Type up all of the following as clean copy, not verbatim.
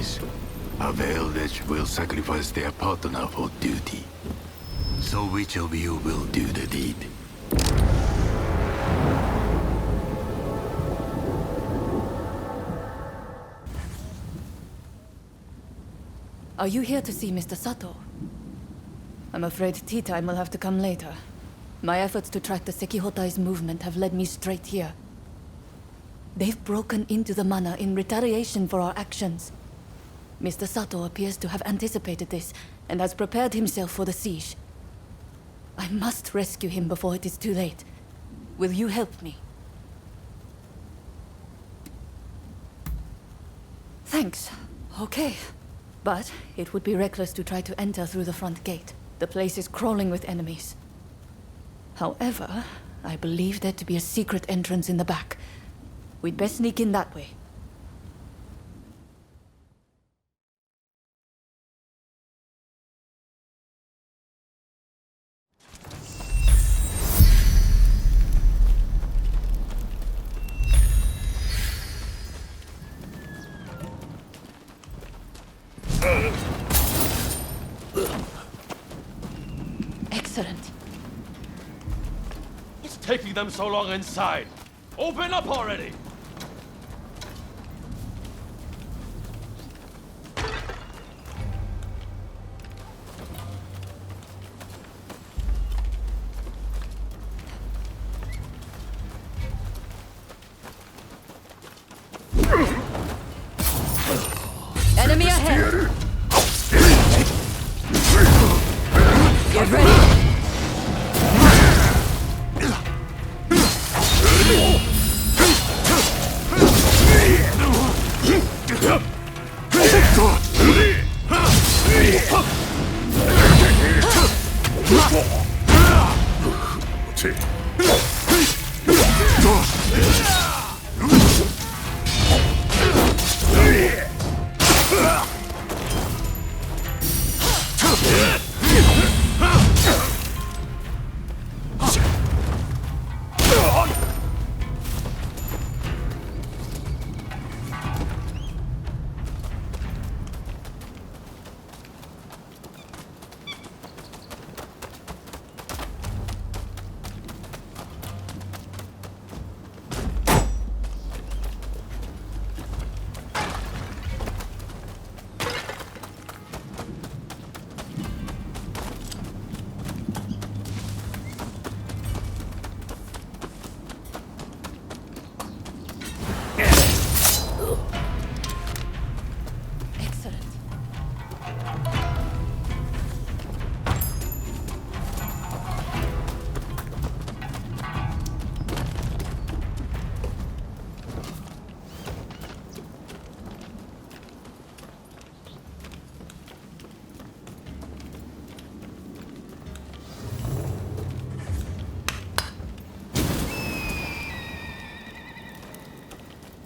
says, a village will sacrifice their partner for duty. So which of you will do the deed? Are you here to see Mr. Sato? I'm afraid tea time will have to come later. My efforts to track the Sekihotai's movement have led me straight here. They've broken into the manor in retaliation for our actions. Mr. Sato appears to have anticipated this and has prepared himself for the siege. I must rescue him before it is too late. Will you help me? Thanks. Okay. But it would be reckless to try to enter through the front gate. The place is crawling with enemies. However, I believe there to be a secret entrance in the back. We'd best sneak in that way. Excellent. What's taking them so long inside? Open up already! Enemy ahead! Get ready!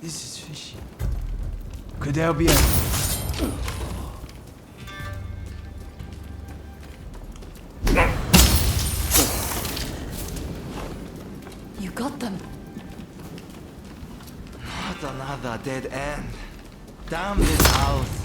This is fishy. Could there be a... You got them. Not another dead end. Damn this house.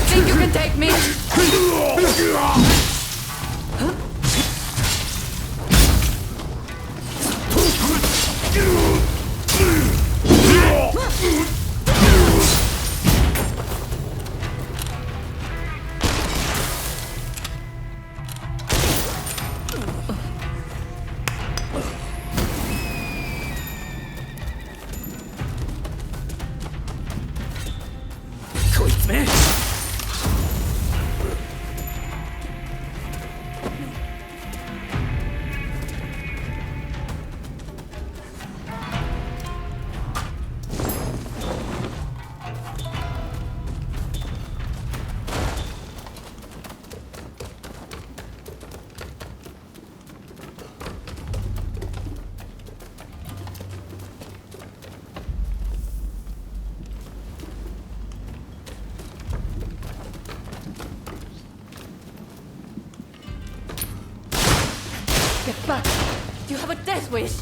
Think you can take me? Get back! Do you have a death wish?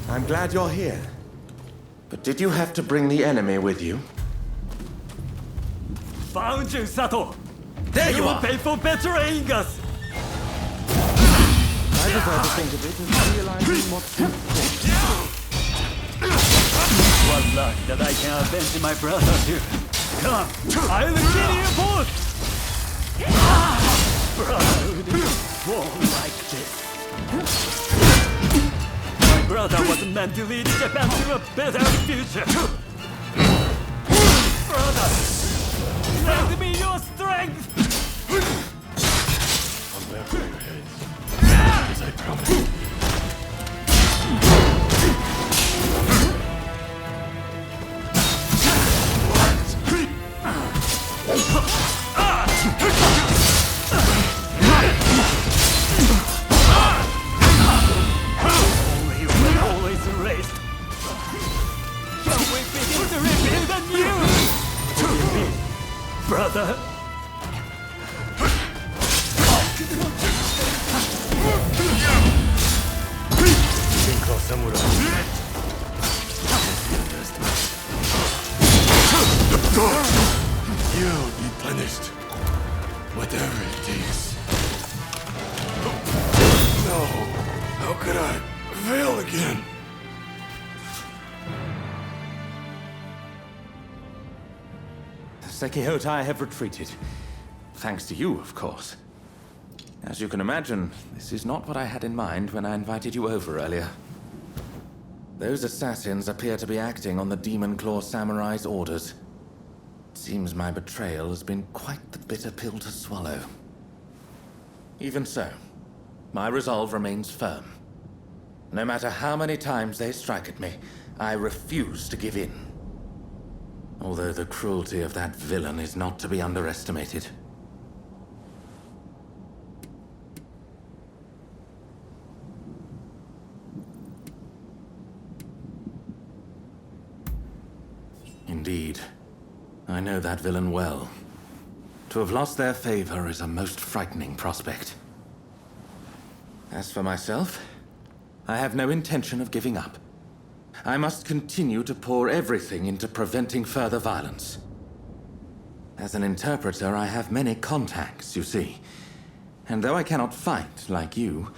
I'm glad you're here. But did you have to bring the enemy with you? Found you, Sato! There you will are! pay for betraying us! I prefer to think of it as realizing what's important. What luck that I can avenge my brother here. Come, I'll kill you both! Brotherhood is born like this. My brother was meant to lead Japan to a better future. Brother, lend me your strength! I'm there for your heads. As I promised. Only when always erased. Can we begin to rebuild anew? Forgive me, brother. Think samurai. You'll be punished. Whatever it takes. No. How could I fail again? Sekihotai have retreated. Thanks to you, of course. As you can imagine, this is not what I had in mind when I invited you over earlier. Those assassins appear to be acting on the Demon Claw Samurai's orders. It seems my betrayal has been quite the bitter pill to swallow. Even so, my resolve remains firm. No matter how many times they strike at me, I refuse to give in. Although the cruelty of that villain is not to be underestimated. Indeed. I know that villain well. To have lost their favor is a most frightening prospect. As for myself, I have no intention of giving up. I must continue to pour everything into preventing further violence. As an interpreter, I have many contacts, you see. And though I cannot fight like you,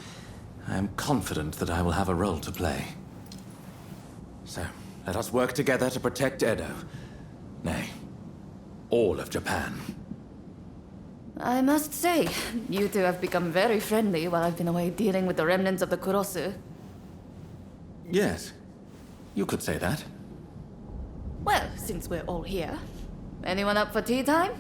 I am confident that I will have a role to play. So, let us work together to protect Edo. Nay, all of Japan. I must say, you two have become very friendly while I've been away dealing with the remnants of the Kurosu. Yes, you could say that. Well, since we're all here, anyone up for tea time?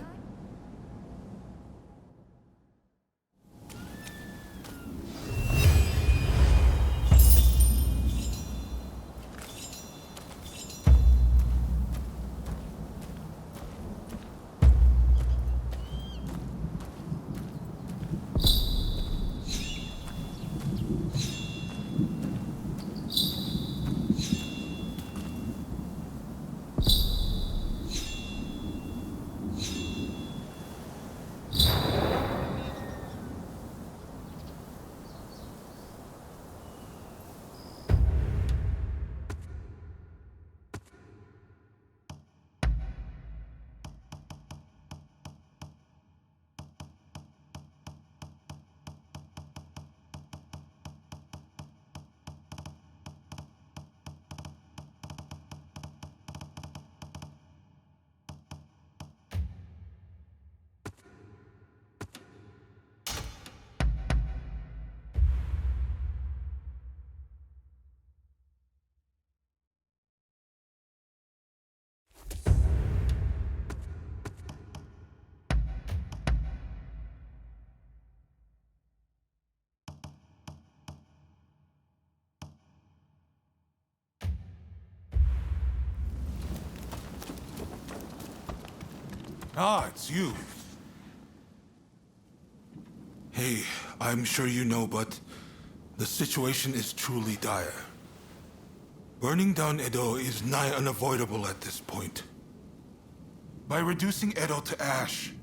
Ah, it's you. Hey, I'm sure you know, but the situation is truly dire. Burning down Edo is nigh unavoidable at this point. By reducing Edo to ash,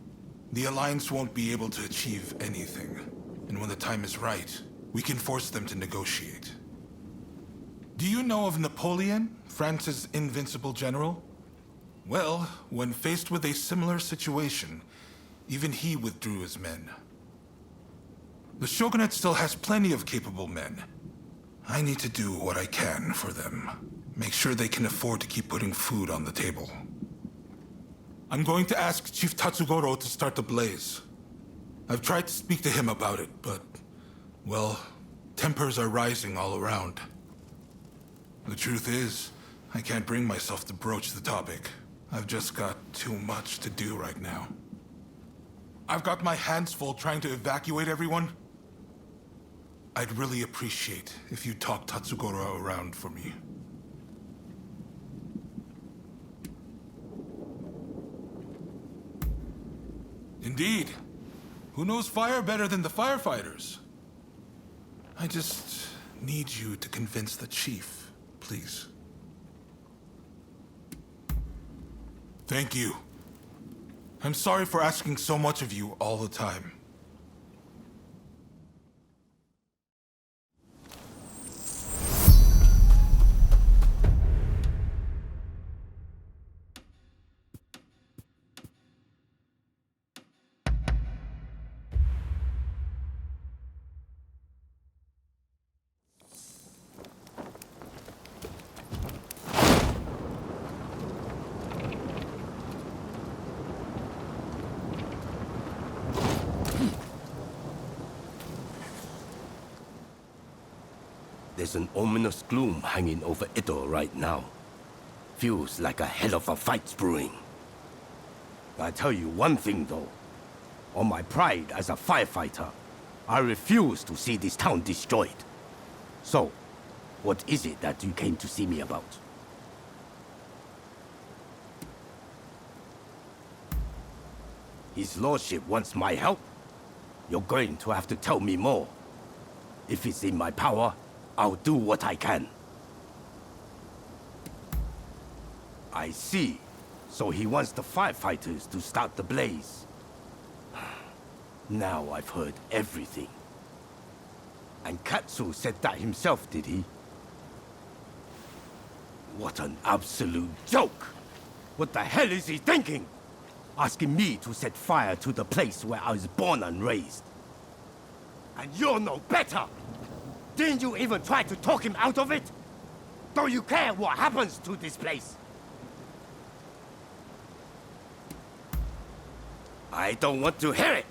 the Alliance won't be able to achieve anything. And when the time is right, we can force them to negotiate. Do you know of Napoleon, France's invincible general? Well, when faced with a similar situation, even he withdrew his men. The Shogunate still has plenty of capable men. I need to do what I can for them. Make sure they can afford to keep putting food on the table. I'm going to ask Chief Tatsugoro to start the blaze. I've tried to speak to him about it, but, well, tempers are rising all around. The truth is, I can't bring myself to broach the topic. I've just got too much to do right now. I've got my hands full trying to evacuate everyone. I'd really appreciate if you talk Tatsugoro around for me. Indeed. Who knows fire better than the firefighters? I just need you to convince the chief, please. Thank you. I'm sorry for asking so much of you all the time. There's an ominous gloom hanging over Edo right now. Feels like a hell of a fight's brewing. I tell you one thing though. On my pride as a firefighter, I refuse to see this town destroyed. So, what is it that you came to see me about? His Lordship wants my help? You're going to have to tell me more. If it's in my power, I'll do what I can. I see. So he wants the firefighters to start the blaze. Now I've heard everything. And Katsu said that himself, did he? What an absolute joke! What the hell is he thinking? Asking me to set fire to the place where I was born and raised. And you're no better! Didn't you even try to talk him out of it? Don't you care what happens to this place? I don't want to hear it!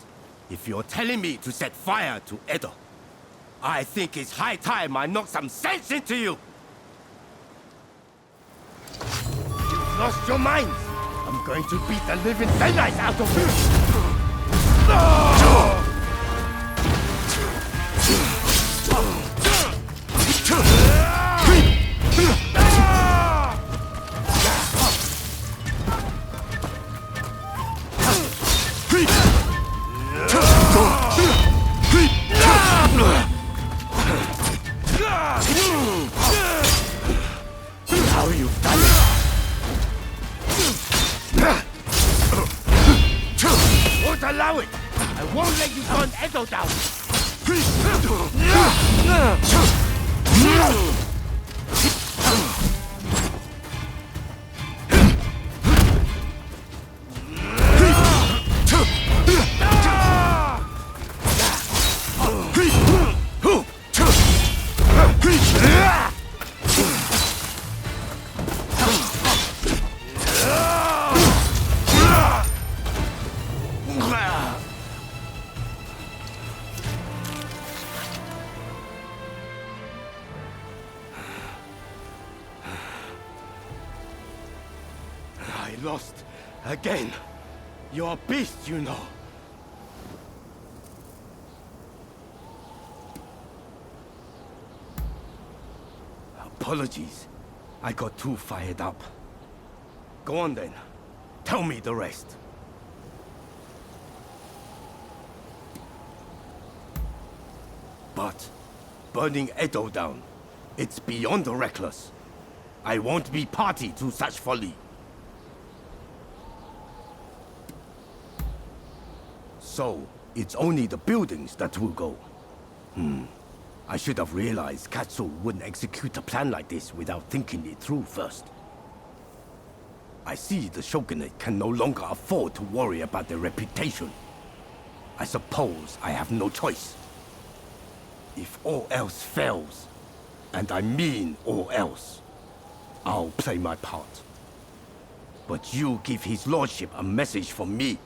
If you're telling me to set fire to Edo, I think it's high time I knock some sense into you! You've lost your minds! I'm going to beat the living daylights out of you! Now you've done it! Won't allow it! I won't let you burn Edo down! I lost again. You're a beast, you know. Apologies. I got too fired up. Go on then. Tell me the rest. But burning Edo down, it's beyond reckless. I won't be party to such folly. So, it's only the buildings that will go. I should have realized Katsu wouldn't execute a plan like this without thinking it through first. I see the Shogunate can no longer afford to worry about their reputation. I suppose I have no choice. If all else fails, and I mean all else, I'll play my part. But you give his lordship a message from me.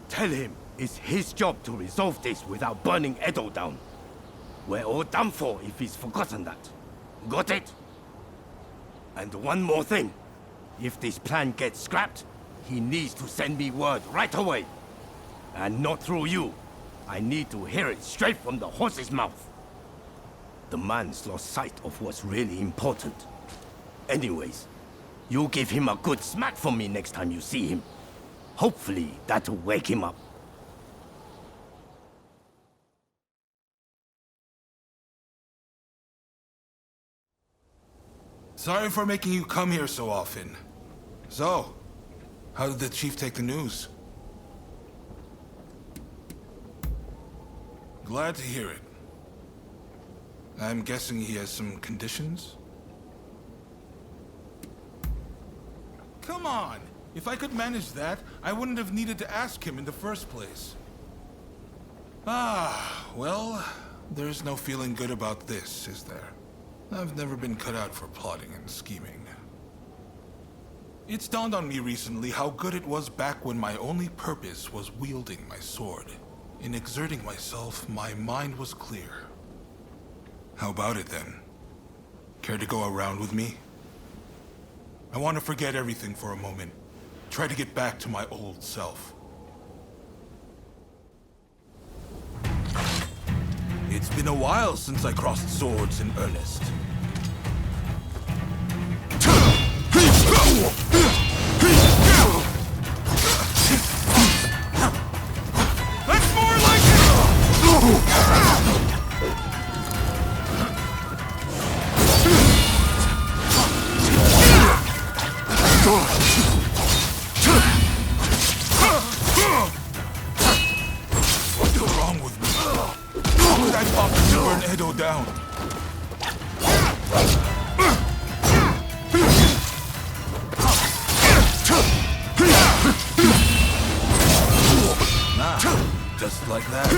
Tell him it's his job to resolve this without burning Edo down. We're all done for if he's forgotten that. Got it? And one more thing. If this plan gets scrapped, he needs to send me word right away. And not through you. I need to hear it straight from the horse's mouth. The man's lost sight of what's really important. Anyways, you give him a good smack from me next time you see him. Hopefully, that'll wake him up. Sorry for making you come here so often. So, how did the chief take the news? Glad to hear it. I'm guessing he has some conditions? Come on! If I could manage that, I wouldn't have needed to ask him in the first place. Well, there's no feeling good about this, is there? I've never been cut out for plotting and scheming. It's dawned on me recently how good it was back when my only purpose was wielding my sword. In exerting myself, my mind was clear. How about it then? Care to go around with me? I want to forget everything for a moment. Try to get back to my old self. It's been a while since I crossed swords in earnest. That's more like What's wrong with me? How could I possibly burn Edo down? Just like that.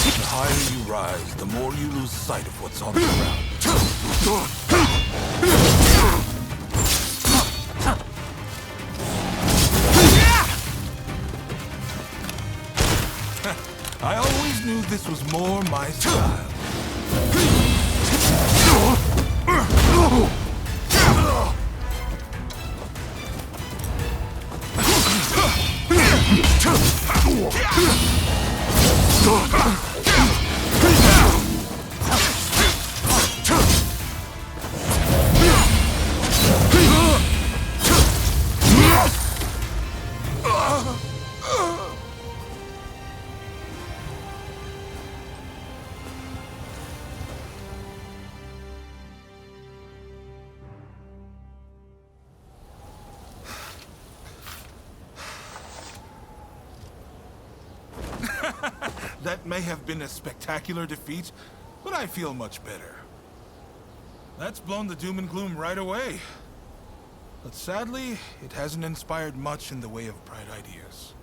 The higher you rise, the more you lose sight of what's on the ground. I always knew this was more my style. That may have been a spectacular defeat, but I feel much better. That's blown the doom and gloom right away. But sadly, it hasn't inspired much in the way of bright ideas.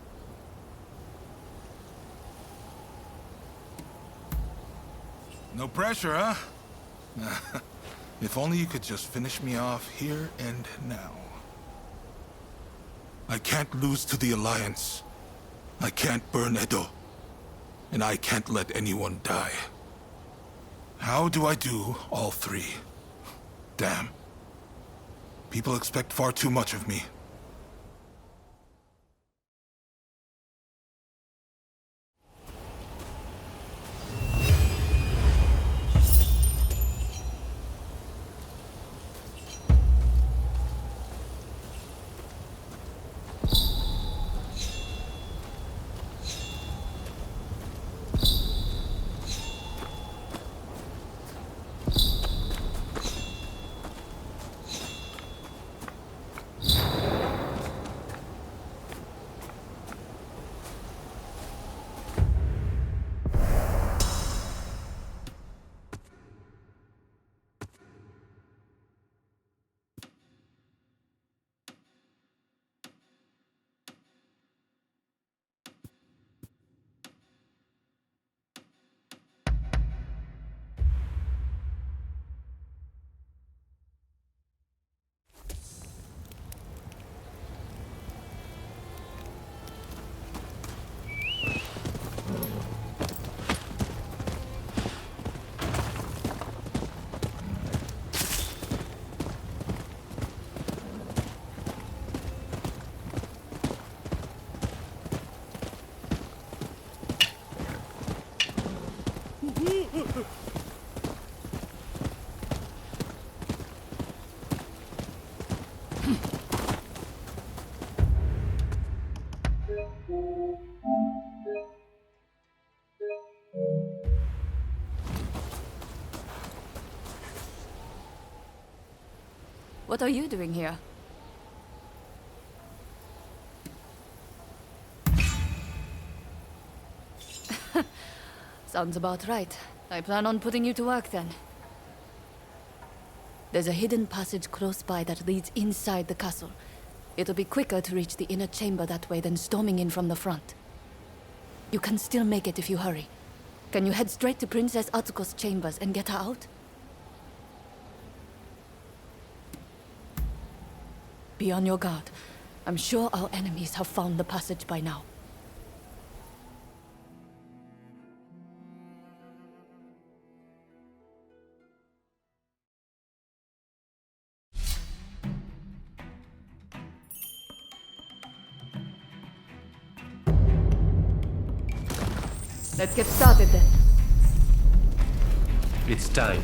No pressure, huh? If only you could just finish me off here and now. I can't lose to the Alliance. I can't burn Edo. And I can't let anyone die. How do I do all three? Damn. People expect far too much of me. What are you doing here? Sounds about right. I plan on putting you to work then. There's a hidden passage close by that leads inside the castle. It'll be quicker to reach the inner chamber that way than storming in from the front. You can still make it if you hurry. Can you head straight to Princess Atsuko's chambers and get her out? Be on your guard. I'm sure our enemies have found the passage by now. Let's get started then. It's time.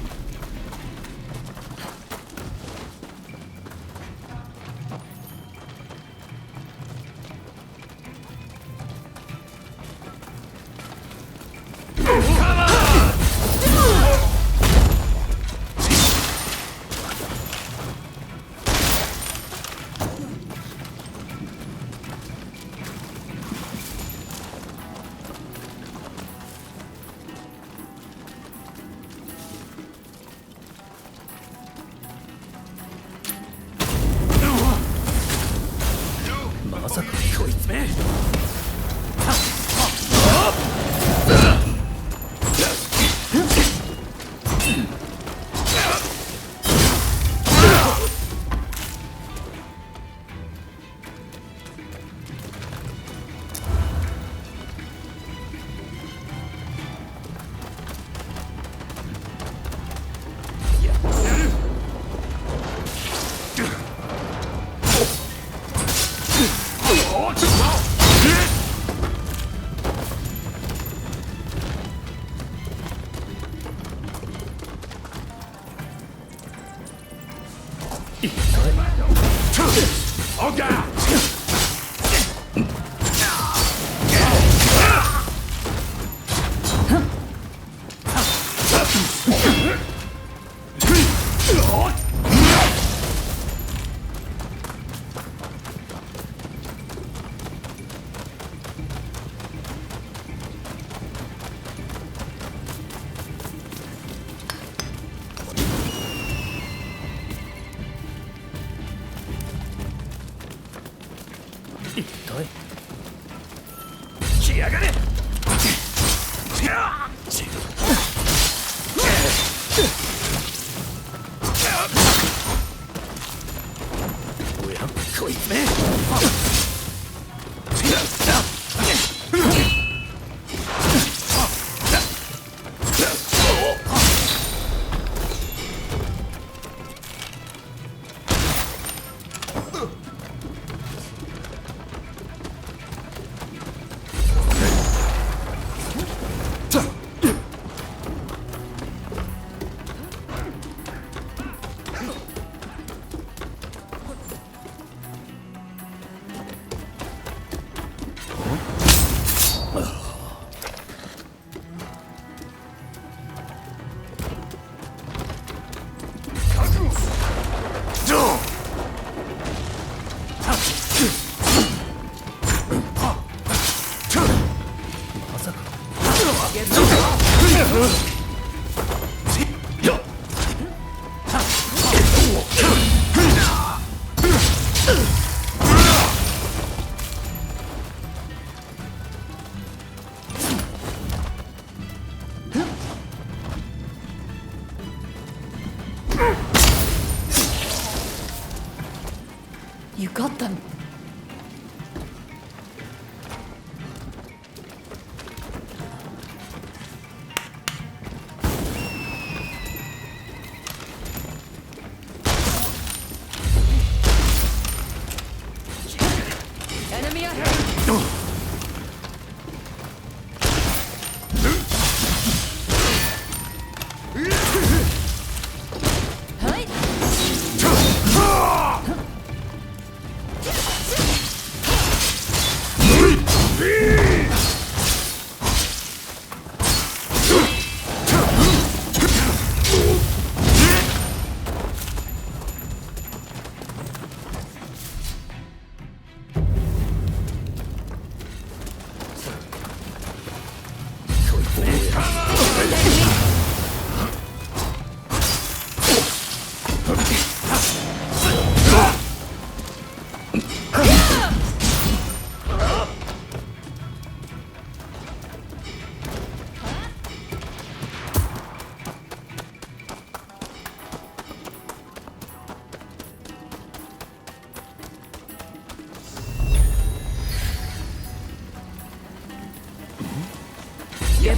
You got them. Enemy ahead.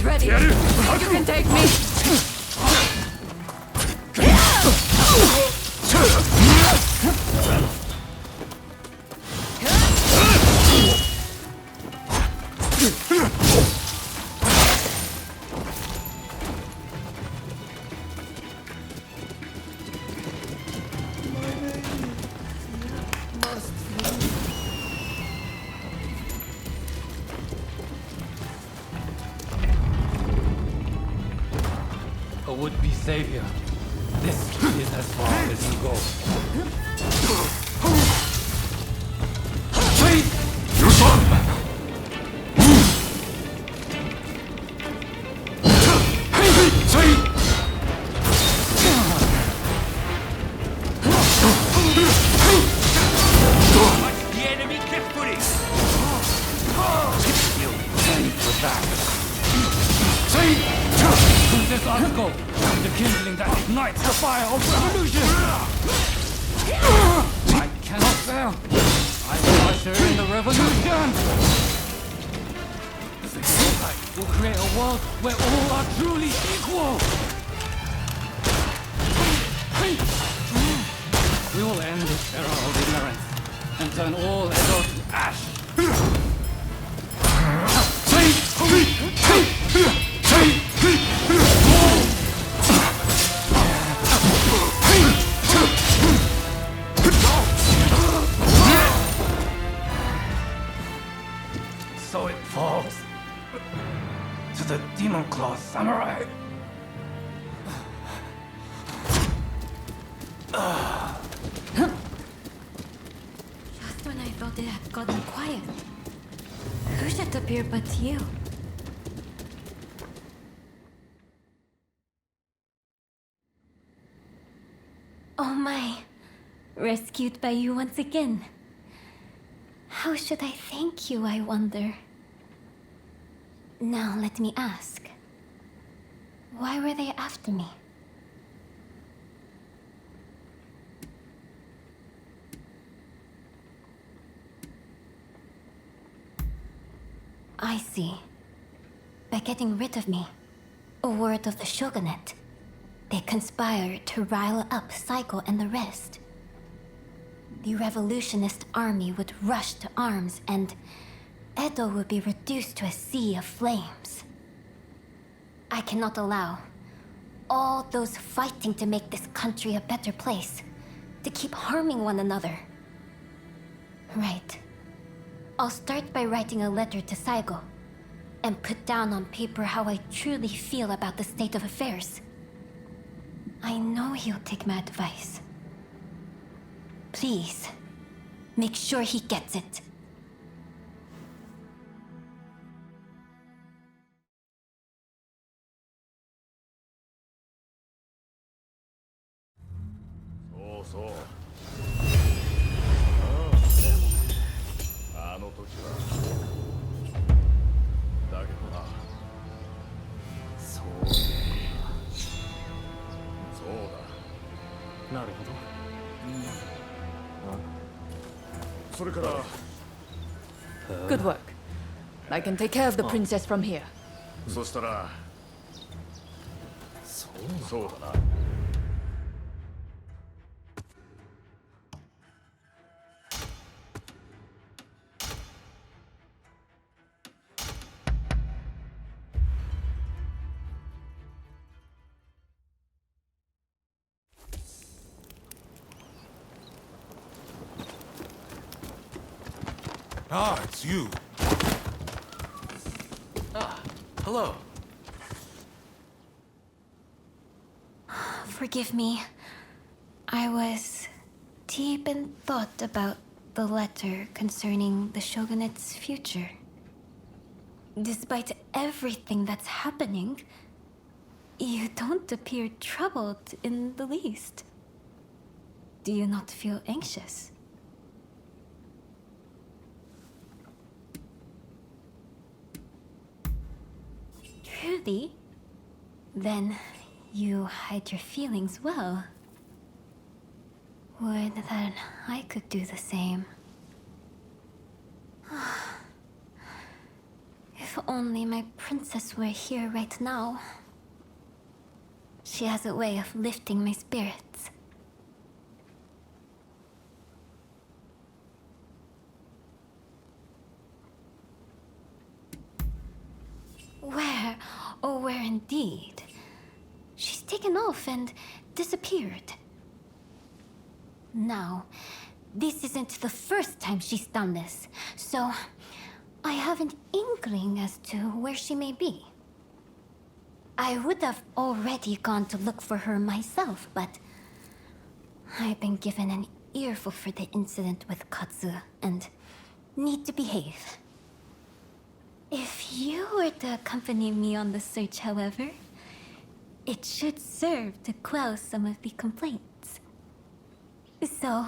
ready. Think you can take me? A would-be savior. This is as far as you go. Your son! The enemy kept footing. You thank for that. Princess Asuko, the kindling that ignites the fire of revolution! I cannot fail. I will usher in the revolution! The Sekihotai will create a world where all are truly equal! We will end this era of ignorance and turn all Edo to ash! So it falls to the Demon Claw Samurai. Just when I thought it had gotten quiet, who should appear but you? Oh my, rescued by you once again. How should I thank you, I wonder? Now let me ask. Why were they after me? I see. By getting rid of me, a word of the Shogunate, they conspired to rile up Saiko and the rest. The revolutionist army would rush to arms and Edo would be reduced to a sea of flames. I cannot allow all those fighting to make this country a better place to keep harming one another. Right. I'll start by writing a letter to Saigo and put down on paper how I truly feel about the state of affairs. I know he'll take my advice. Please, make sure he gets it. So. あの時はだけどなそうだなるほどそれから Good work. I can take care of the princess from here. そしたらそうだな Ah, it's you. Hello. Forgive me. I was deep in thought about the letter concerning the Shogunate's future. Despite everything that's happening, you don't appear troubled in the least. Do you not feel anxious? Truly? Then you hide your feelings well. Would that I could do the same. If only my princess were here right now. She has a way of lifting my spirits. Where? Oh, where indeed? She's taken off and disappeared. Now, this isn't the first time she's done this, so I have an inkling as to where she may be. I would have already gone to look for her myself, but I've been given an earful for the incident with Katsu and need to behave. If you were to accompany me on the search, however, it should serve to quell some of the complaints. So,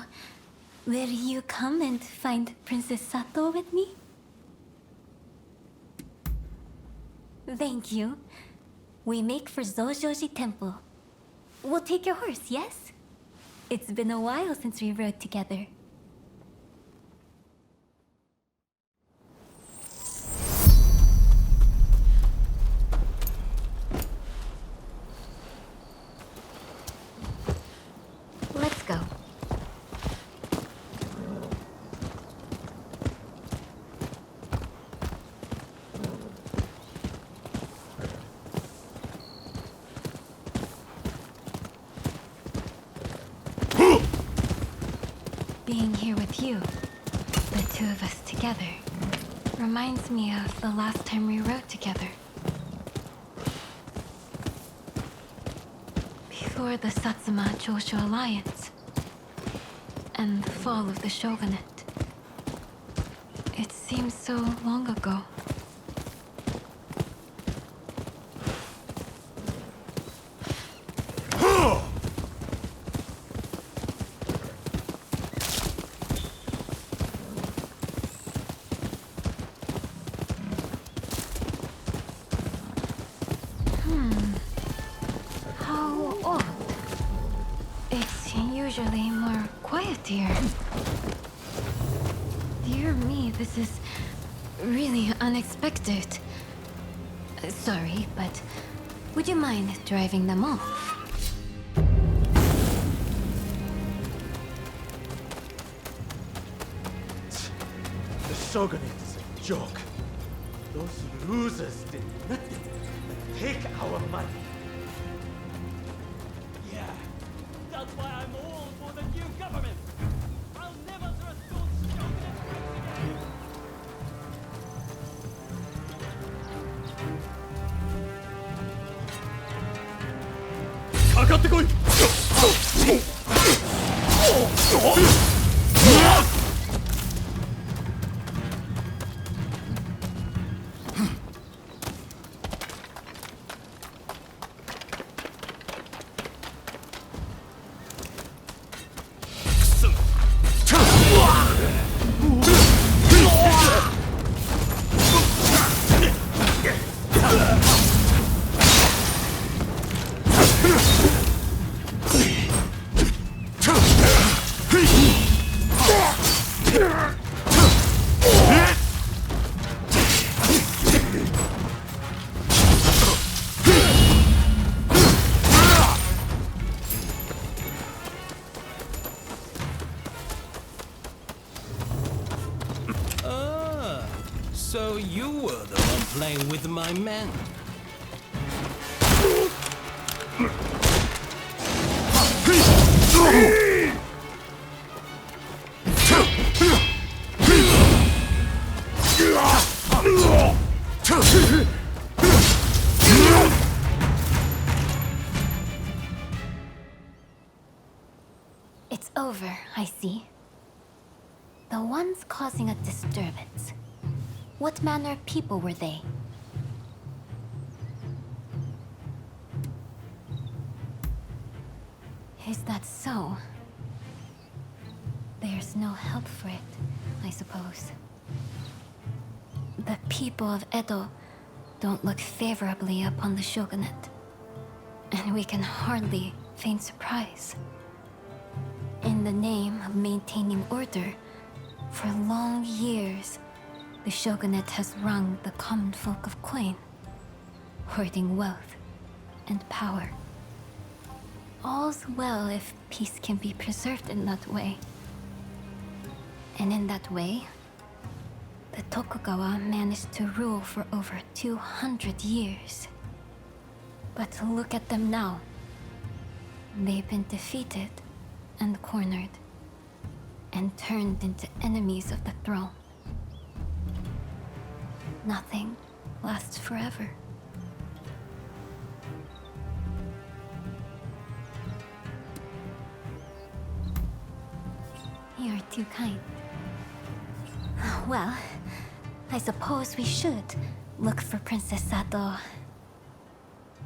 will you come and find Princess Sato with me? Thank you. We make for Zojoji Temple. We'll take your horse, yes? It's been a while since we rode together. Let's go. Being here with you, the two of us together, reminds me of the last time we rode together. Before the Satsuma-Choshu alliance and the fall of the shogunate. It seems so long ago. Usually more quiet here. Dear me, this is really unexpected. Sorry, but would you mind driving them off? The Shogunate is a joke. Those losers did nothing but take our money. Yeah, that's why I'm all for the new government. I'll never trust those Shogunates again. かかってこい。So you were the one playing with my men. It's over, I see. The ones causing a disturbance. What manner of people were they? Is that so? There's no help for it, I suppose. The people of Edo don't look favorably upon the shogunate, and we can hardly feign surprise. In the name of maintaining order, for long years, The shogunate has wrung the common folk of coin, hoarding wealth and power. All's well if peace can be preserved in that way. And in that way, the Tokugawa managed to rule for over 200 years. But look at them now. They've been defeated and cornered, and turned into enemies of the throne. Nothing lasts forever. You're too kind. Well, I suppose we should look for Princess Sato.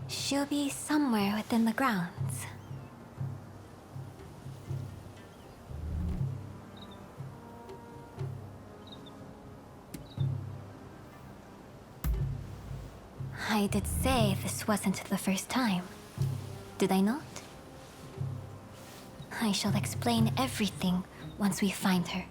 She'll be somewhere within the grounds. I did say this wasn't the first time, did I not? I shall explain everything once we find her.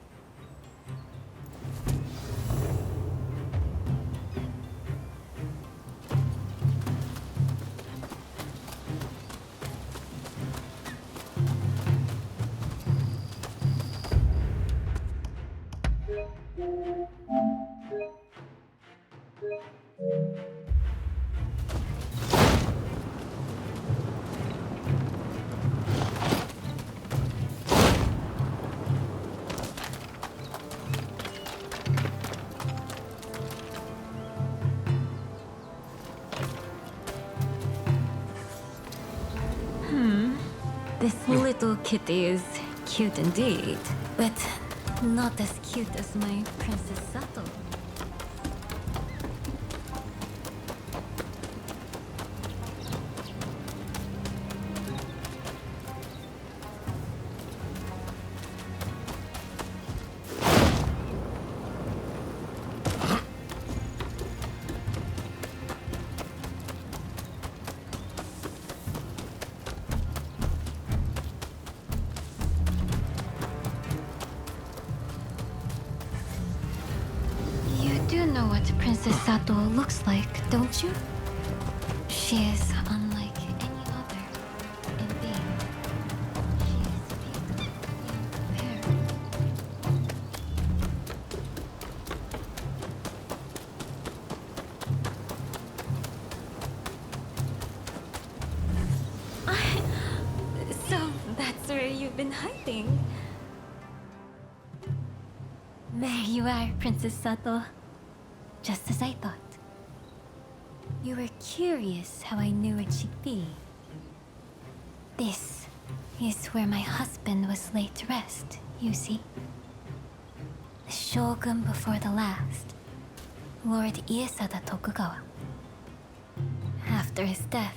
This little kitty is cute indeed, but not as cute as my Princess Sato. Princess Sato looks like, don't you? She is unlike any other in being. She is big and fair. So that's where you've been hiding. There you are, Princess Sato. Just as I thought. You were curious how I knew where she'd be. This is where my husband was laid to rest, you see. The shogun before the last, Lord Iesada Tokugawa. After his death,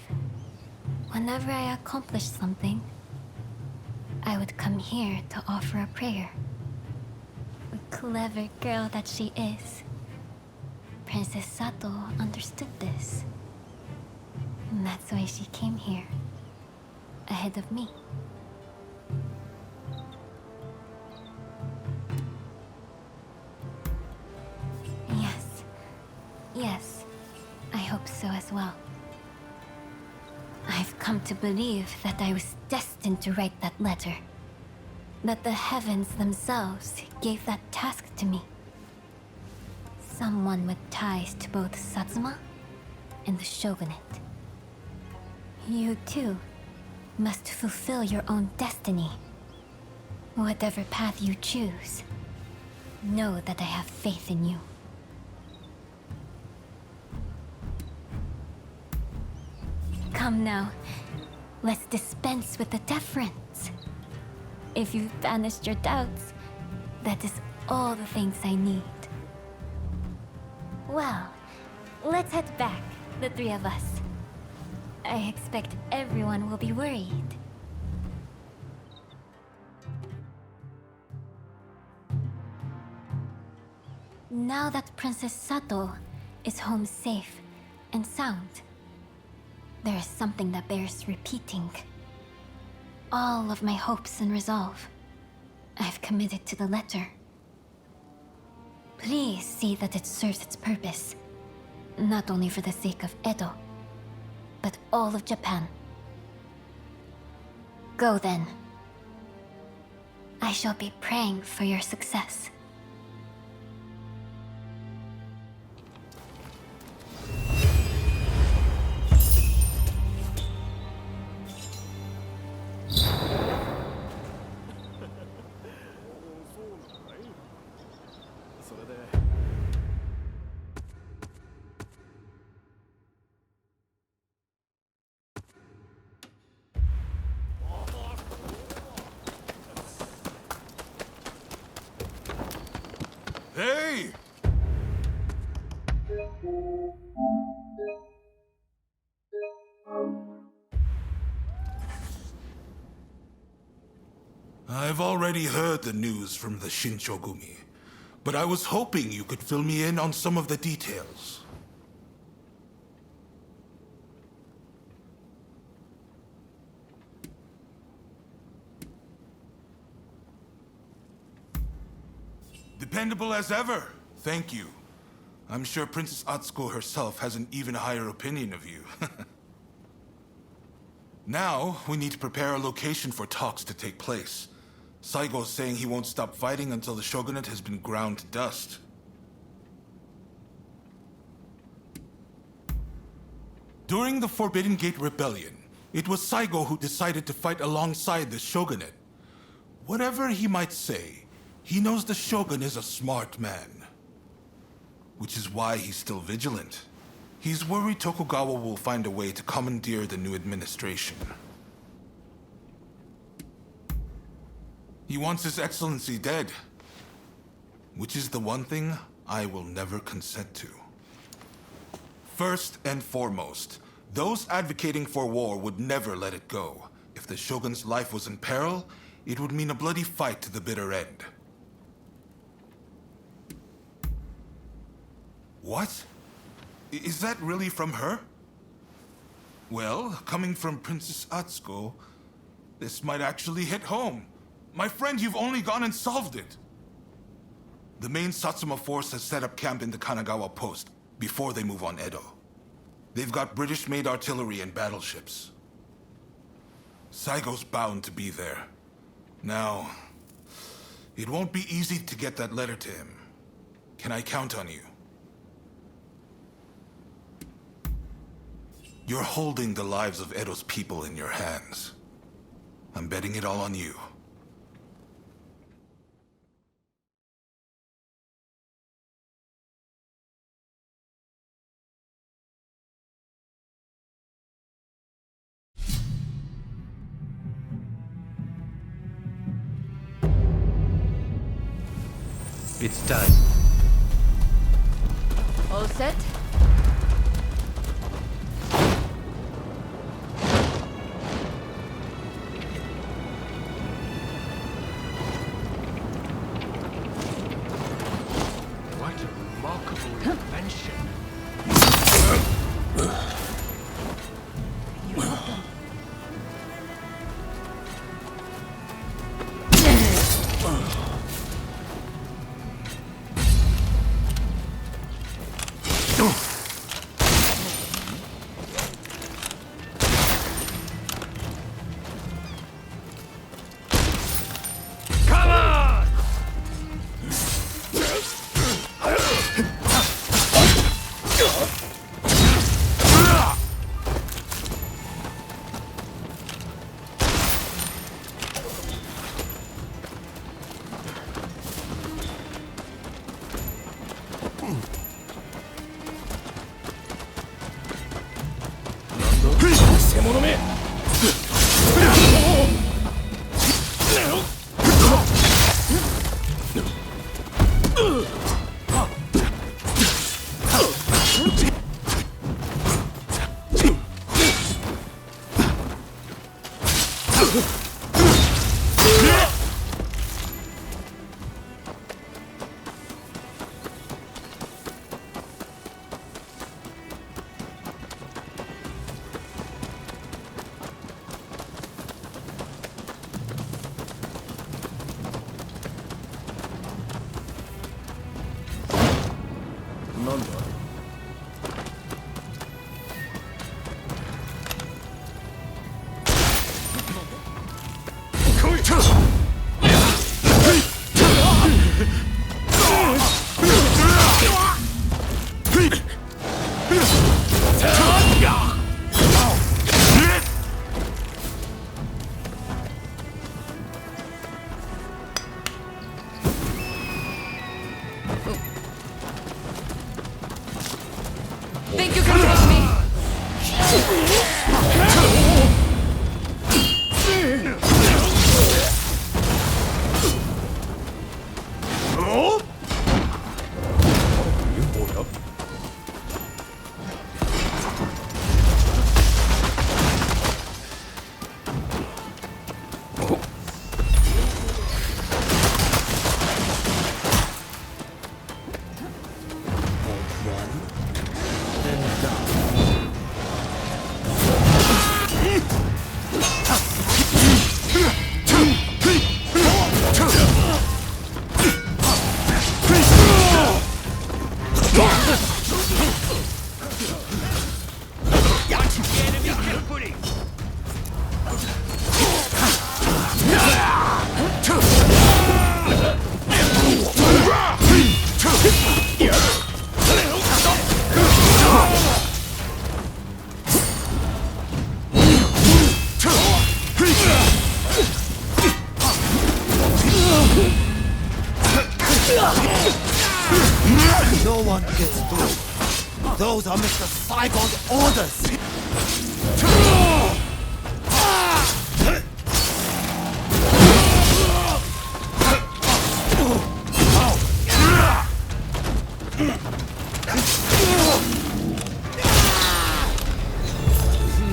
whenever I accomplished something, I would come here to offer a prayer. The clever girl that she is. Princess Sato understood this. And that's why she came here, ahead of me. Yes, I hope so as well. I've come to believe that I was destined to write that letter. That the heavens themselves gave that task to me. Someone with ties to both Satsuma and the Shogunate. You too must fulfill your own destiny. Whatever path you choose, know that I have faith in you. Come now, let's dispense with the deference. If you've banished your doubts, that is all the things I need. Well, let's head back, the three of us. I expect everyone will be worried. Now that Princess Sato is home safe and sound, there is something that bears repeating. All of my hopes and resolve, I've committed to the letter. Please see that it serves its purpose. Not only for the sake of Edo, but all of Japan. Go then. I shall be praying for your success. Hey! I've already heard the news from the Shinchogumi, but I was hoping you could fill me in on some of the details. Dependable as ever. Thank you. I'm sure Princess Atsuko herself has an even higher opinion of you. Now, we need to prepare a location for talks to take place. Saigo's saying he won't stop fighting until the Shogunate has been ground to dust. During the Forbidden Gate Rebellion, it was Saigo who decided to fight alongside the Shogunate. Whatever he might say, he knows the Shogun is a smart man. Which is why he's still vigilant. He's worried Tokugawa will find a way to commandeer the new administration. He wants His Excellency dead. Which is the one thing I will never consent to. First and foremost, those advocating for war would never let it go. If the Shogun's life was in peril, it would mean a bloody fight to the bitter end. What? Is that really from her? Well, coming from Princess Atsuko, this might actually hit home. My friend, you've only gone and solved it. The main Satsuma force has set up camp in the Kanagawa post before they move on Edo. They've got British-made artillery and battleships. Saigo's bound to be there. Now, it won't be easy to get that letter to him. Can I count on you? You're holding the lives of Edo's people in your hands. I'm betting it all on you. It's time. All set? What a remarkable invention. なんだ。Think you can take me? No one gets through. Those are Mr. Saigon's orders.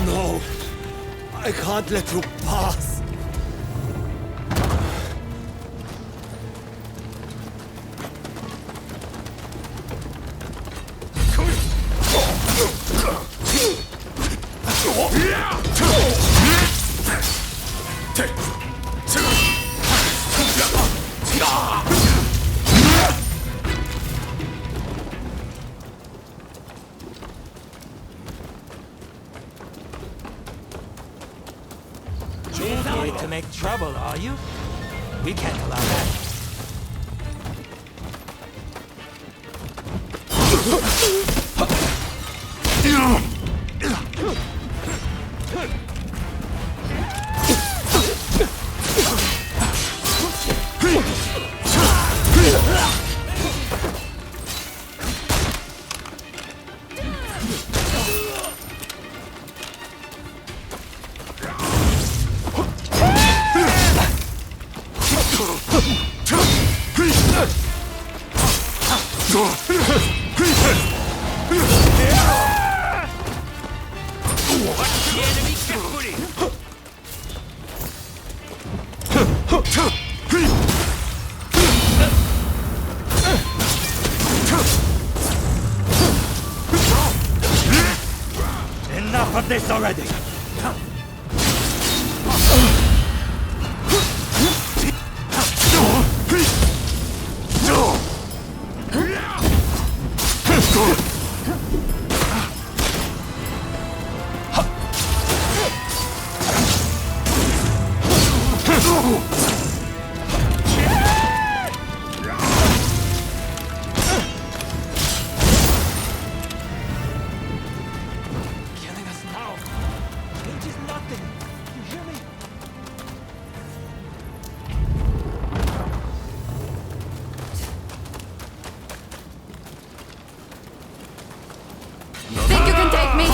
No, I can't let you pass. You're here to make trouble, are you? We can't allow that. Enough of this already! Killing us now. It is nothing. You hear me? Think you can take me?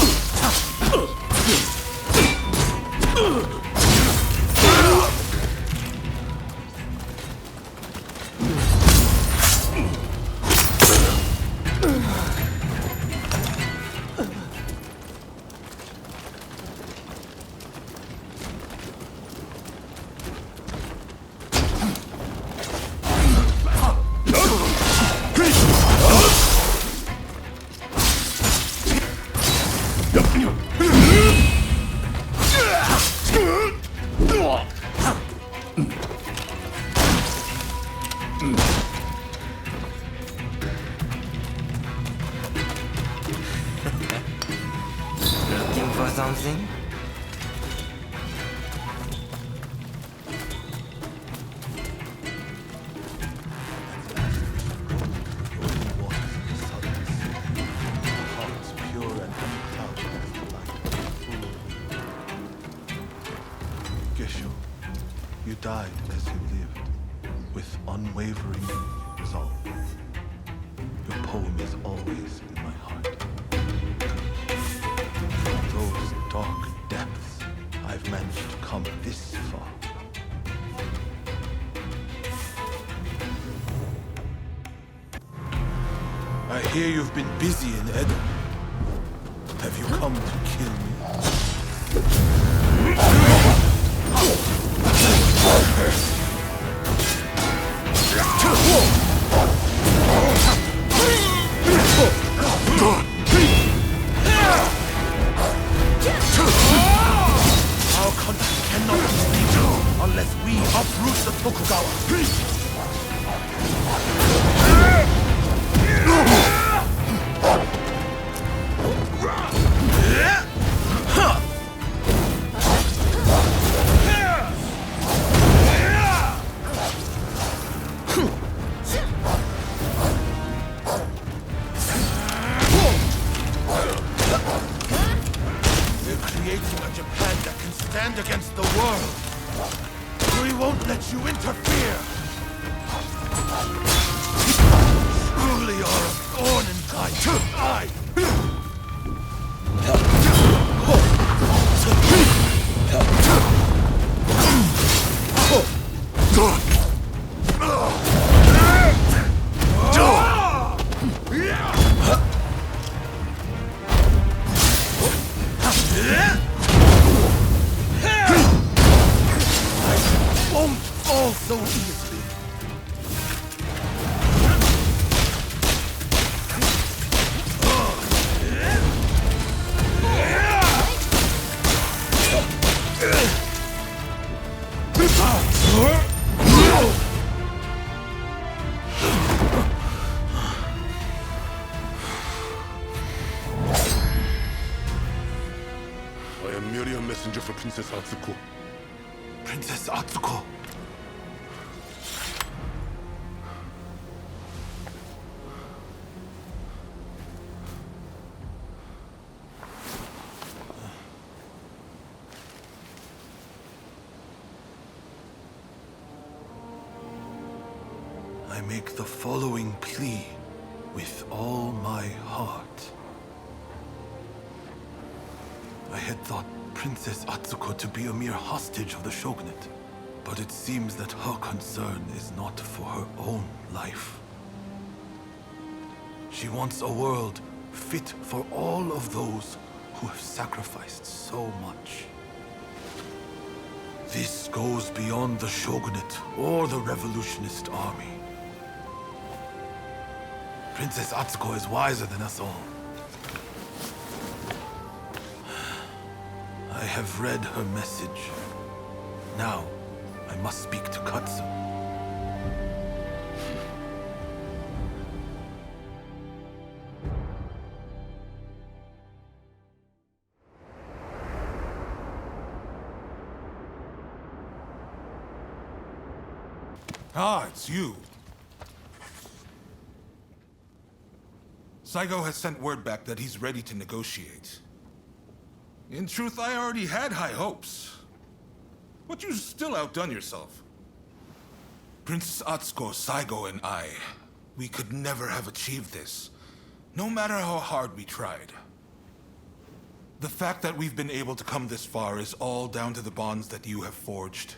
something? You died as you lived, with unwavering resolve. Your poem is always in my heart. From those dark depths, I've managed to come this far. I hear you've been busy in Edo. Have you come to kill me? Our country cannot be stable unless we uproot the Tokugawa. Against the world. We won't let you interfere. Truly are a thorn in my eye. So easily. I am merely a messenger for Princess Atsuko. Princess Atsuko. I make the following plea with all my heart. I had thought Princess Atsuko to be a mere hostage of the Shogunate, but it seems that her concern is not for her own life. She wants a world fit for all of those who have sacrificed so much. This goes beyond the Shogunate or the revolutionist army. Princess Atsuko is wiser than us all. I have read her message. Now, I must speak to Katsu. Ah, it's you. Saigo has sent word back that he's ready to negotiate. In truth, I already had high hopes. But you still outdone yourself. Princess Atsuko, Saigo, and we could never have achieved this, no matter how hard we tried. The fact that we've been able to come this far is all down to the bonds that you have forged.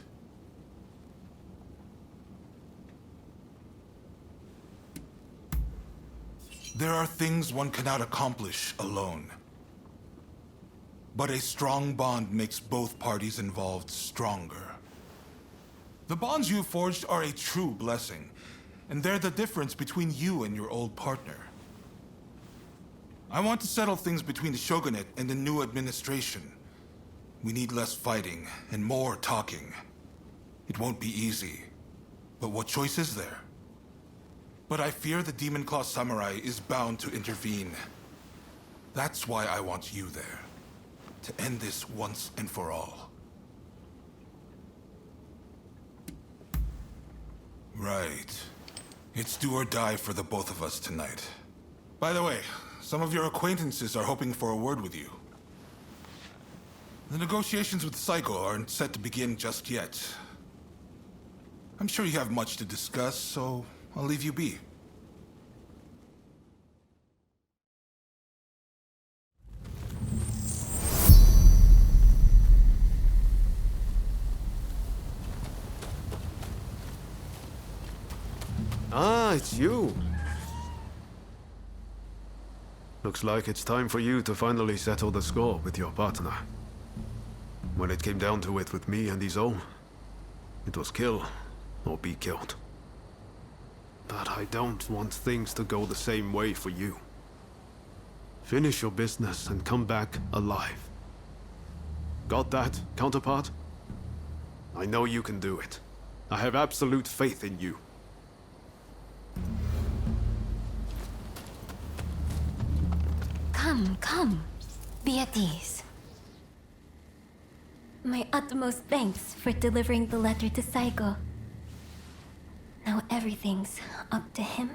There are things one cannot accomplish alone. But a strong bond makes both parties involved stronger. The bonds you forged are a true blessing, and they're the difference between you and your old partner. I want to settle things between the Shogunate and the new administration. We need less fighting and more talking. It won't be easy, but what choice is there? But I fear the Demon Claw Samurai is bound to intervene. That's why I want you there. to end this once and for all. Right. It's do or die for the both of us tonight. By the way, some of your acquaintances are hoping for a word with you. The negotiations with Saiko aren't set to begin just yet. I'm sure you have much to discuss, so I'll leave you be. Ah, it's you. Looks like it's time for you to finally settle the score with your partner. When it came down to it with me and Izo, it was kill or be killed. But I don't want things to go the same way for you. Finish your business and come back alive. Got that, counterpart? I know you can do it. I have absolute faith in you. Come. Be at ease. My utmost thanks for delivering the letter to Saiko. Now everything's up to him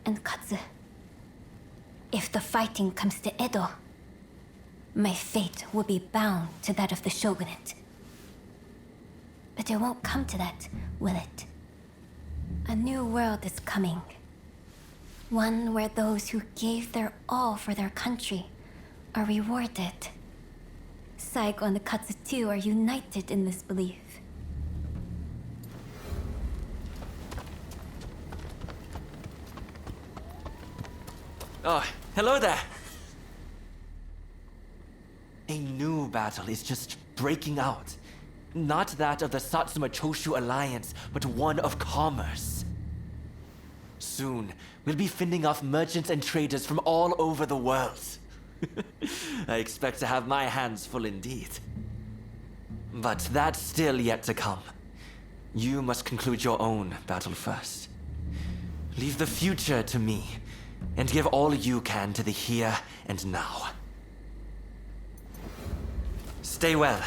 and Katsu. If the fighting comes to Edo, my fate will be bound to that of the Shogunate. But it won't come to that, will it? A new world is coming. One where those who gave their all for their country are rewarded. Saiko and the Katsu too are united in this belief. Oh, hello there! A new battle is just breaking out. Not that of the Satsuma Choshu alliance, but one of commerce. Soon, we'll be fending off merchants and traders from all over the world. I expect to have my hands full indeed. But that's still yet to come. You must conclude your own battle first. Leave the future to me, and give all you can to the here and now. Stay well.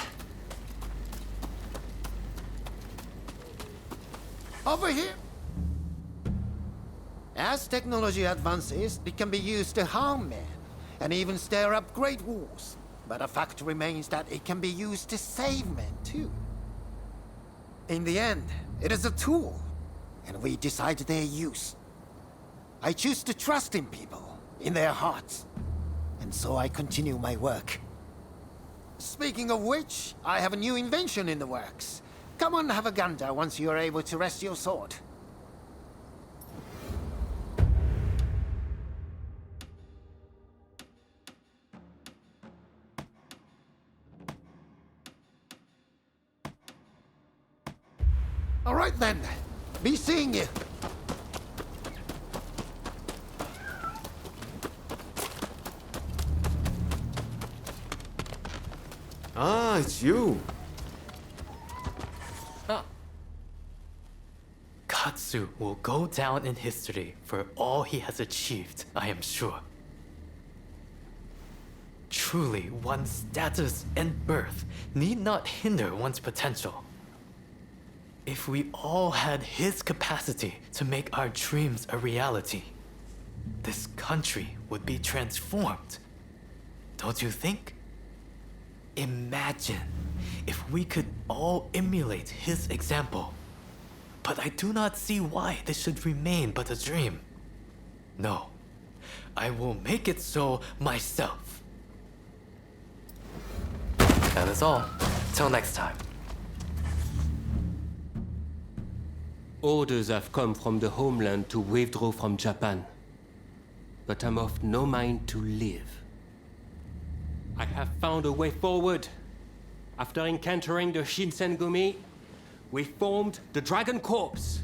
Over here! As technology advances, it can be used to harm men, and even stir up great wars. But the fact remains that it can be used to save men, too. In the end, it is a tool, and we decide their use. I choose to trust in people, in their hearts, and so I continue my work. Speaking of which, I have a new invention in the works. Come on, have a gander once you are able to rest your sword. All right then, be seeing you. Ah, it's you. Katsu will go down in history for all he has achieved, I am sure. Truly, one's status and birth need not hinder one's potential. If we all had his capacity to make our dreams a reality, this country would be transformed. Don't you think? Imagine if we could all emulate his example. But I do not see why this should remain but a dream. No, I will make it so myself. That is all. Till next time. Orders have come from the homeland to withdraw from Japan. But I'm of no mind to live. I have found a way forward. After encountering the Shinsengumi, we formed the Dragon Corps,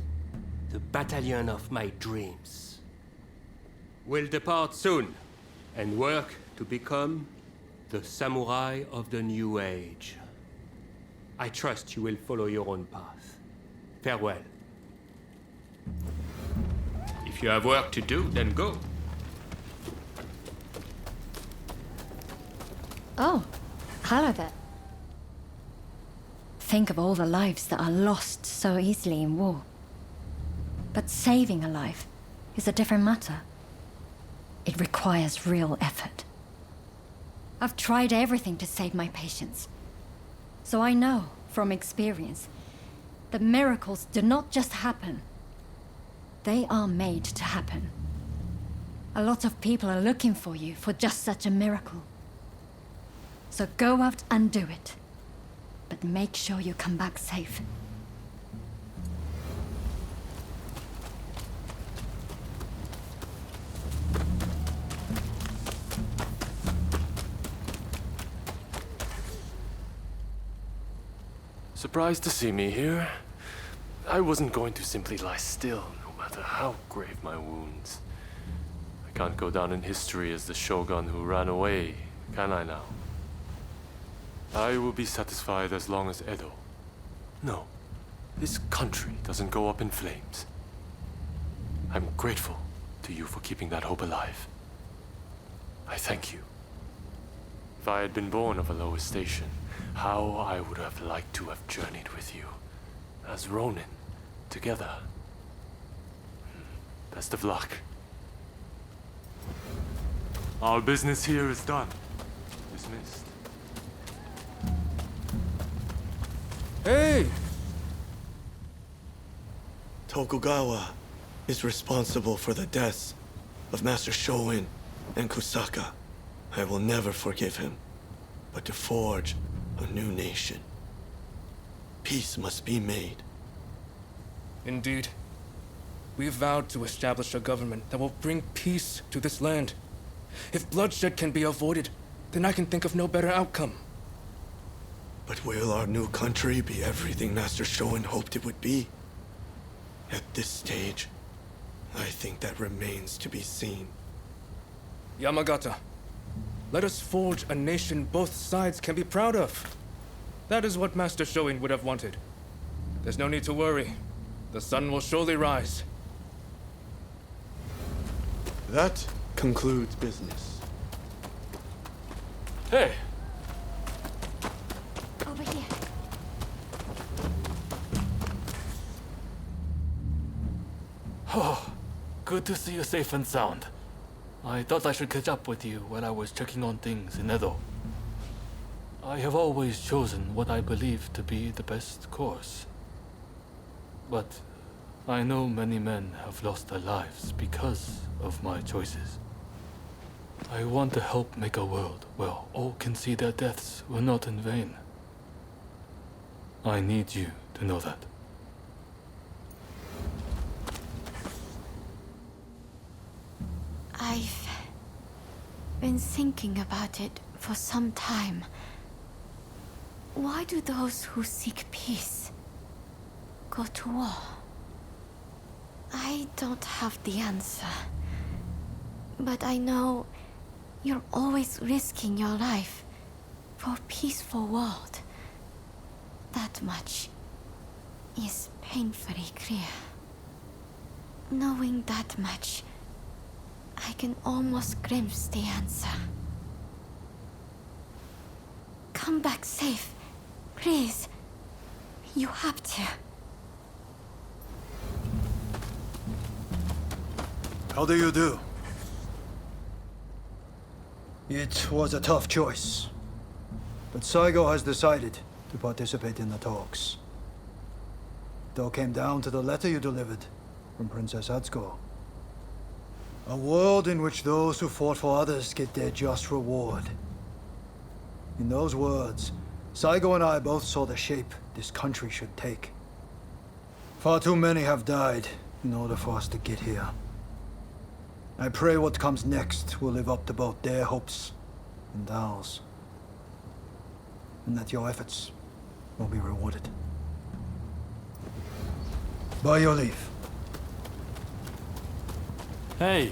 the battalion of my dreams. We'll depart soon and work to become the samurai of the new age. I trust you will follow your own path. Farewell. If you have work to do, then go. Oh, Halada. Think of all the lives that are lost so easily in war. But saving a life is a different matter. It requires real effort. I've tried everything to save my patients. So I know, from experience, that miracles do not just happen. They are made to happen. A lot of people are looking for you for just such a miracle. So go out and do it. But make sure you come back safe. Surprised to see me here? I wasn't going to simply lie still, no matter how grave my wounds. I can't go down in history as the shogun who ran away, can I now? I will be satisfied as long as Edo. No, this country doesn't go up in flames. I'm grateful to you for keeping that hope alive. I thank you. If I had been born of a lower station, how I would have liked to have journeyed with you, as Ronin, together. Best of luck. Our business here is done. Dismissed. Hey! Tokugawa is responsible for the deaths of Master Shoin and Kusaka. I will never forgive him, but to forge a new nation. Peace must be made. Indeed. We vowed to establish a government that will bring peace to this land. If bloodshed can be avoided, then I can think of no better outcome. But will our new country be everything Master Shoin hoped it would be? At this stage, I think that remains to be seen. Yamagata, let us forge a nation both sides can be proud of. That is what Master Shoin would have wanted. There's no need to worry. The sun will surely rise. That concludes business. Hey! Over here. Oh, good to see you safe and sound. I thought I should catch up with you while I was checking on things in Edo. I have always chosen what I believe to be the best course. But I know many men have lost their lives because of my choices. I want to help make a world where all can see their deaths were not in vain. I need you to know that. I've been thinking about it for some time. Why do those who seek peace go to war? I don't have the answer. But I know you're always risking your life for a peaceful world. That much is painfully clear. Knowing that much, I can almost glimpse the answer. Come back safe, please. You have to. How do you do? It was a tough choice. But Saigo has decided to participate in the talks. It all came down to the letter you delivered from Princess Atsuko. A world in which those who fought for others get their just reward. In those words, Saigo and I both saw the shape this country should take. Far too many have died in order for us to get here. I pray what comes next will live up to both their hopes and ours. And that your efforts will be rewarded. By your leave. Hey!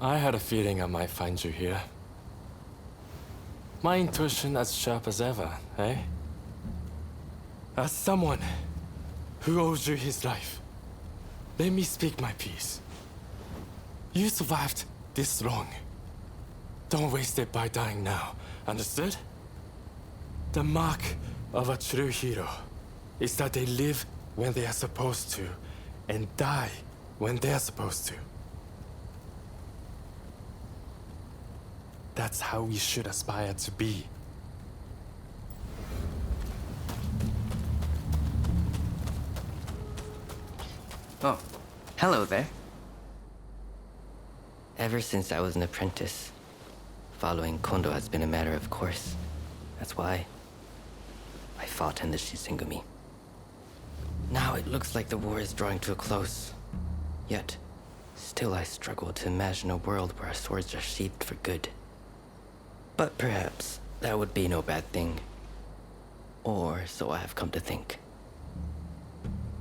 I had a feeling I might find you here. My intuition as sharp as ever, eh? As someone who owes you his life, let me speak my piece. You survived this long. Don't waste it by dying now. Understood? The mark of a true hero is that they live when they are supposed to and die when they are supposed to. That's how we should aspire to be. Oh, hello there. Ever since I was an apprentice, following Kondo has been a matter of course. That's why I fought in the Shisengumi. Now it looks like the war is drawing to a close. Yet, still I struggle to imagine a world where our swords are sheathed for good. But perhaps that would be no bad thing. Or so I have come to think.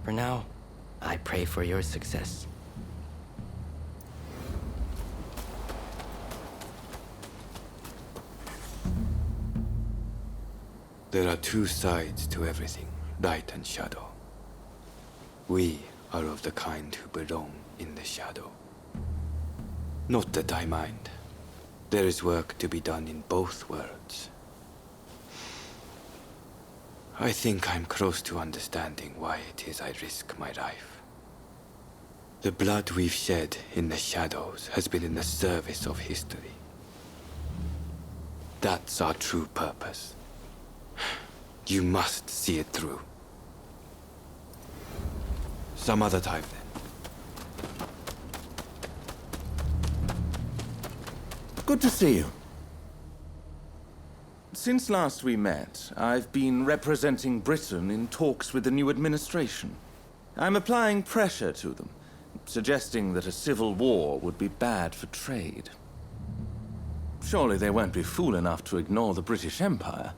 For now, I pray for your success. There are two sides to everything, light and shadow. We are of the kind who belong in the shadow. Not that I mind. There is work to be done in both worlds. I think I'm close to understanding why it is I risk my life. The blood we've shed in the shadows has been in the service of history. That's our true purpose. You must see it through. Some other time, then. Good to see you. Since last we met, I've been representing Britain in talks with the new administration. I'm applying pressure to them, suggesting that a civil war would be bad for trade. Surely they won't be fool enough to ignore the British Empire.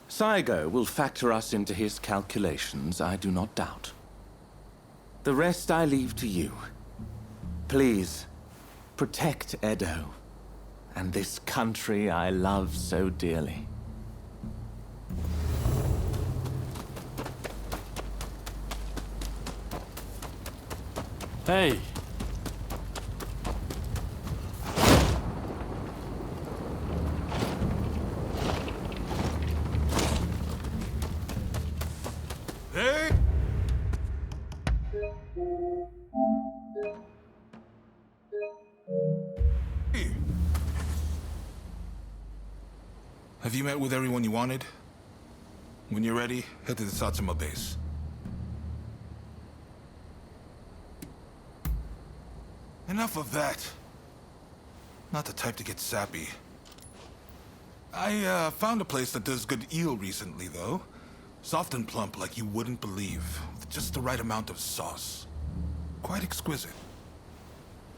Saigo will factor us into his calculations, I do not doubt. The rest I leave to you. Please, protect Edo, and this country I love so dearly. Hey! Hey! Have you met with everyone you wanted? When you're ready, head to the Satsuma base. Enough of that. Not the type to get sappy. I found a place that does good eel recently, though. Soft and plump like you wouldn't believe, with just the right amount of sauce. Quite exquisite.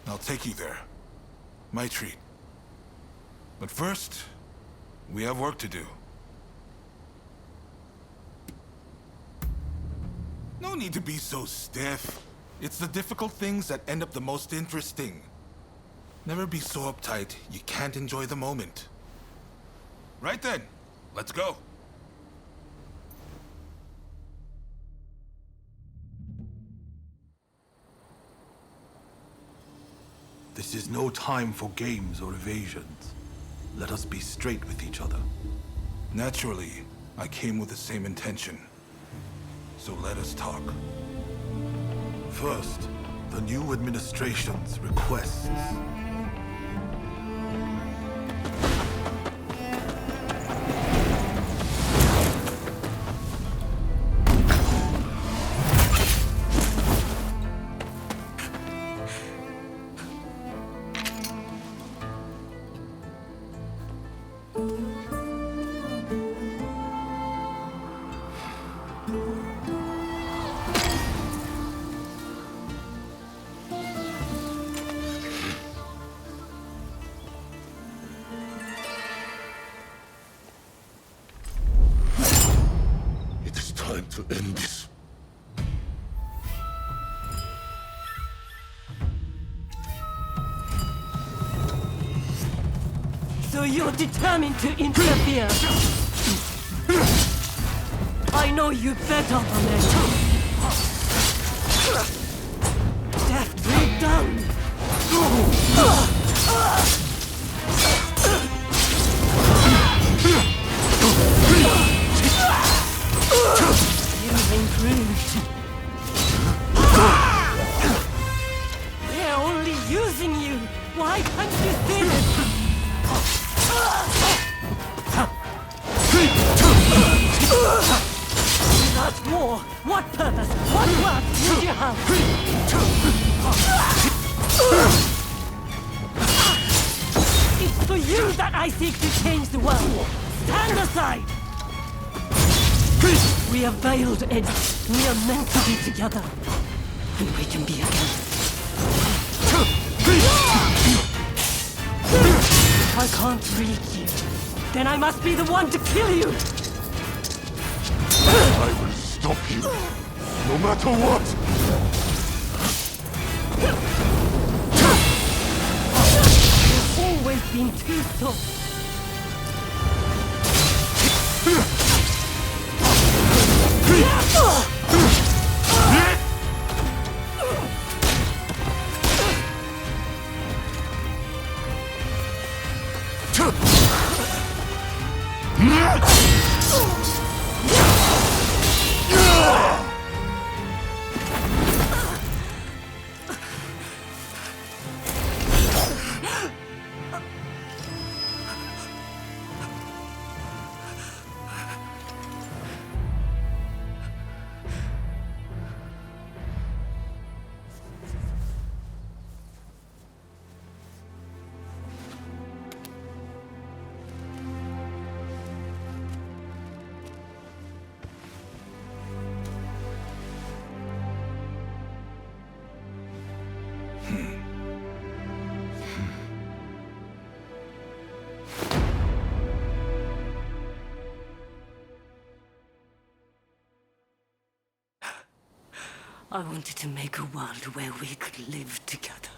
I'll take you there. My treat. But first, we have work to do. No need to be so stiff. It's the difficult things that end up the most interesting. Never be so uptight you can't enjoy the moment. Right then, let's go. This is no time for games or evasions. Let us be straight with each other. Naturally, I came with the same intention. So let us talk. First, the new administration's requests. Time to end this. So you're determined to interfere? I know you better than that. Deftly done. now! It's for you that I seek to change the world! Stand aside! We are veiled, Ed. We are meant to be together. And we can be again. If I can't reach you, then I must be the one to kill you! I will stop you, no matter what! You've always been too soft. I wanted to make a world where we could live together.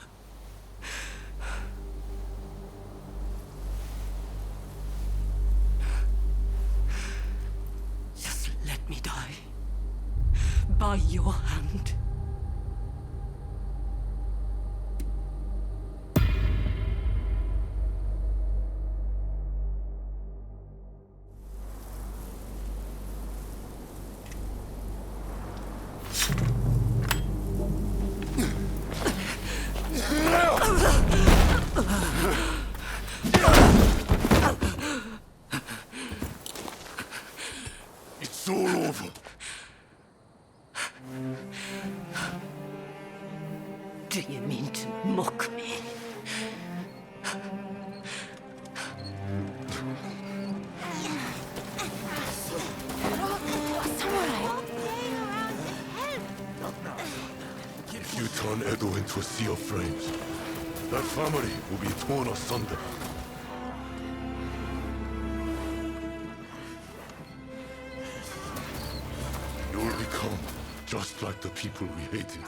Just let me die. By your hand. It's all over. Do you mean to mock me? If you turn Edo into a sea of flames, that family will be torn asunder. You will become just like the people we hated.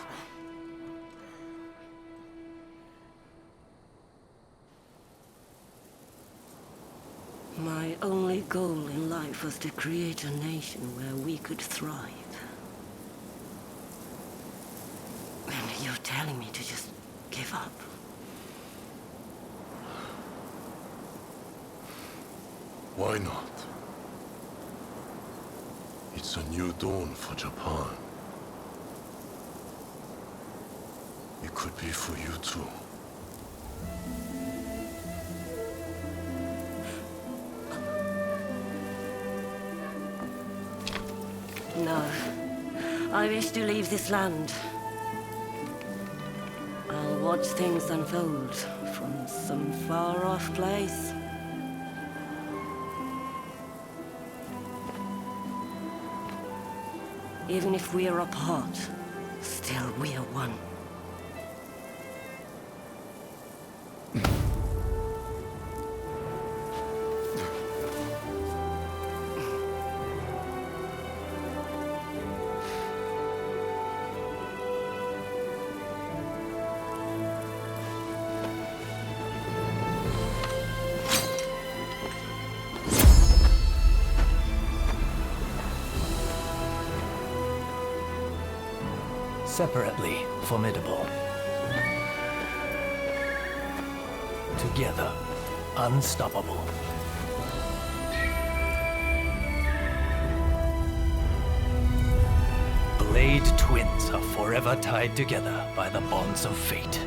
My only goal in life was to create a nation where we could thrive. And you're telling me to just give up? Why not? It's a new dawn for Japan. It could be for you too. No. I wish to leave this land. I'll watch things unfold from some far-off place. Even if we are apart, still we are one. Separately formidable. Together, unstoppable. Blade twins are forever tied together by the bonds of fate.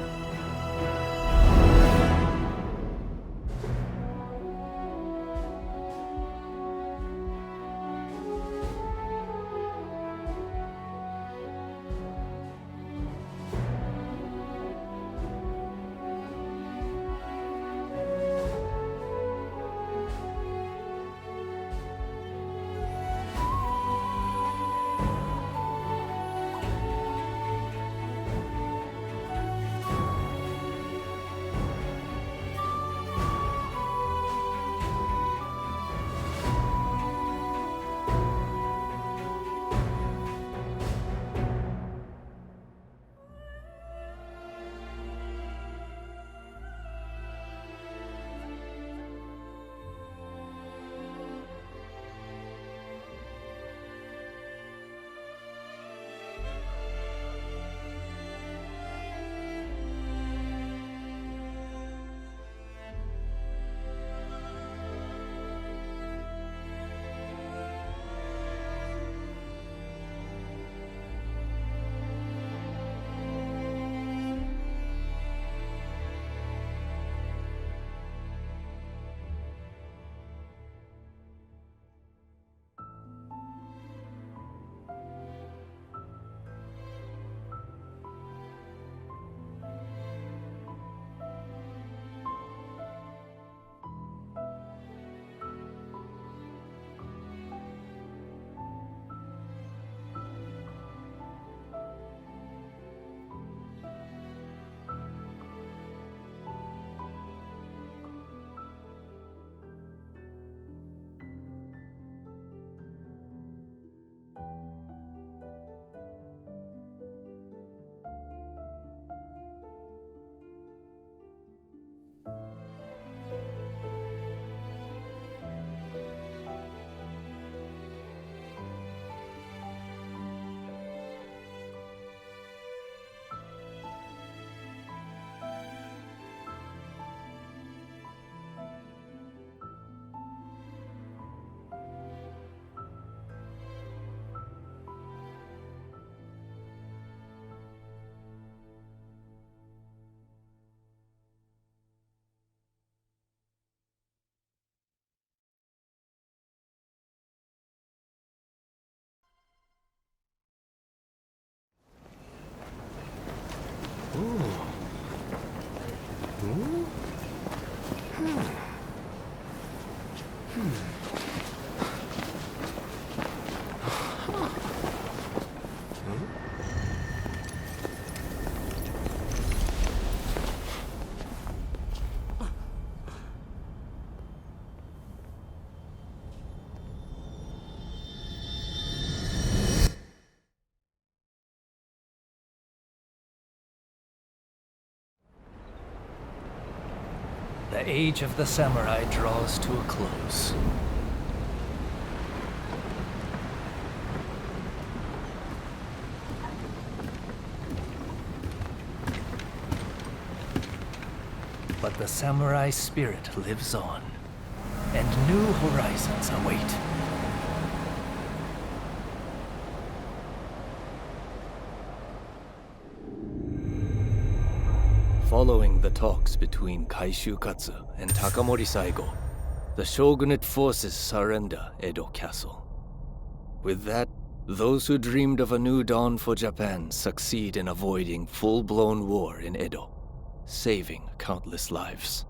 The age of the samurai draws to a close. But the samurai spirit lives on, and new horizons await. Following the talks between Kaishukatsu and Takamori Saigo, the shogunate forces surrender Edo Castle. With that, those who dreamed of a new dawn for Japan succeed in avoiding full-blown war in Edo, saving countless lives.